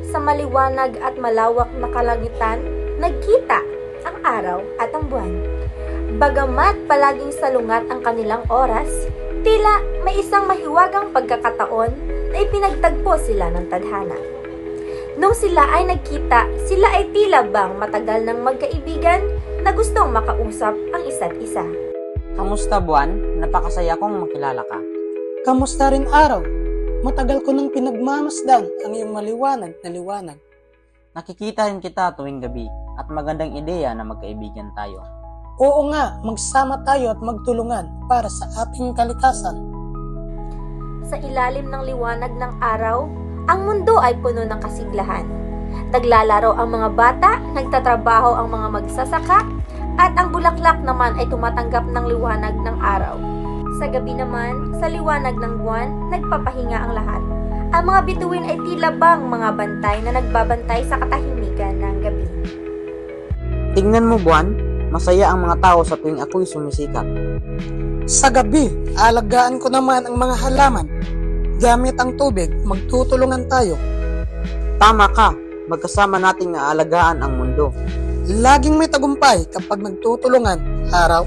sa maliwanag at malawak na kalangitan, nagkita ang araw at ang buwan. Bagamat palaging salungat ang kanilang oras, tila may isang mahiwagang pagkakataon na ipinagtagpo sila ng tadhana. Nung sila ay nagkita, sila ay tila bang matagal ng magkaibigan na gustong makausap ang isa't isa. Kamusta buwan? Napakasaya kong makilala ka. Kamusta rin araw? Matagal ko nang pinagmamasdan ang iyong maliwanag na liwanag. Nakikita rin kita tuwing gabi at magandang ideya na magkaibigan tayo. Oo nga, magsama tayo at magtulungan para sa ating kalikasan. Sa ilalim ng liwanag ng araw, ang mundo ay puno ng kasiglahan. Naglalaro ang mga bata, nagtatrabaho ang mga magsasaka, at ang bulaklak naman ay tumatanggap ng liwanag ng araw. Sa gabi naman, sa liwanag ng buwan, nagpapahinga ang lahat. Ang mga bituin ay tila bang mga bantay na nagbabantay sa katahimikan ng gabi. Tingnan mo buwan, masaya ang mga tao sa tuwing ako'y sumisikat. Sa gabi, alagaan ko naman ang mga halaman. Gamit ang tubig, magtutulungan tayo. Tama ka, magkasama nating aalagaan ang mundo. Laging may tagumpay kapag nagtutulungan, araw.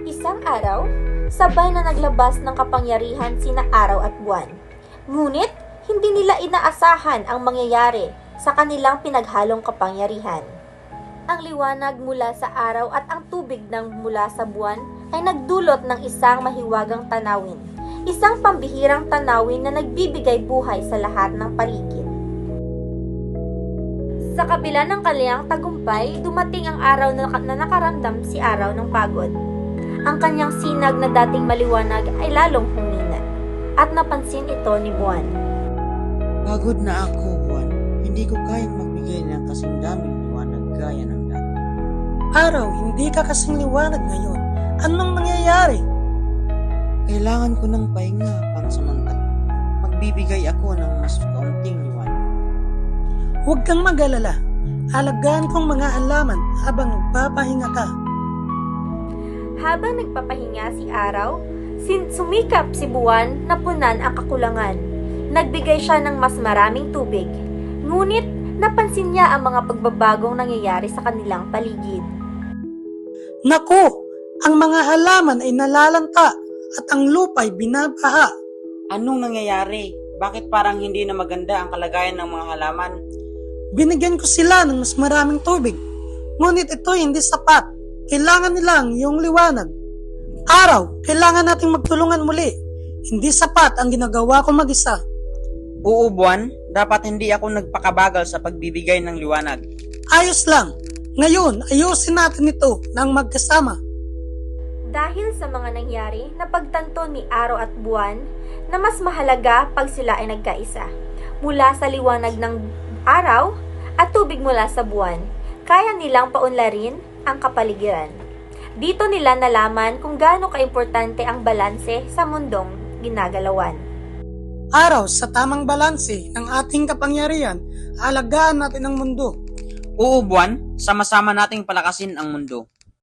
Isang araw, sabay na naglabas ng kapangyarihan sina araw at buwan. Ngunit, hindi nila inaasahan ang mangyayari sa kanilang pinaghalong kapangyarihan. Ang liwanag mula sa araw at ang tubig ng mula sa buwan ay nagdulot ng isang mahiwagang tanawin. Isang pambihirang tanawin na nagbibigay buhay sa lahat ng paligid. Sa kabila ng kanyang tagumpay, dumating ang araw na nakaramdam si araw ng pagod. Ang kanyang sinag na dating maliwanag ay lalong humina at napansin ito ni buwan. Pagod na ako, buwan. Hindi ko kayang magbigay ng kasing daming liwanag gaya ng dati. Araw, hindi ka kasing liwanag ngayon. Anong nangyayari? Kailangan ko ng pahinga pansamantala. Magbibigay ako ng mas kaunting liwanag. Huwag kang mag-alala. Alagaan kong mga halaman habang nagpapahinga ka. Habang nagpapahinga si araw, sumikap si buwan na punan ang kakulangan. Nagbigay siya ng mas maraming tubig. Ngunit napansin niya ang mga pagbabagong nangyayari sa kanilang paligid. Naku! Ang mga halaman ay nalalanta at ang lupa ay binabaha. Anong nangyayari? Bakit parang hindi na maganda ang kalagayan ng mga halaman? Binigyan ko sila ng mas maraming tubig. Ngunit ito hindi sapat. Kailangan nilang yung liwanag. Araw, kailangan nating magtulungan muli. Hindi sapat ang ginagawa ko mag-isa. Oo, buwan. Dapat hindi ako nagpakabagal sa pagbibigay ng liwanag. Ayos lang. Ngayon, ayusin natin ito ng magkasama. Dahil sa mga nangyari, napagtanto ni araw at buwan na mas mahalaga pag sila ay nagkaisa. Mula sa liwanag ng araw at tubig mula sa buwan, kaya nilang paunlarin ang kapaligiran. Dito nila nalaman kung gaano kaimportante ang balanse sa mundong ginagalawan. Araw, sa tamang balanse ng ating kapangyarihan, alagaan natin ang mundo. Oo, buwan. Sama-sama nating palakasin ang mundo.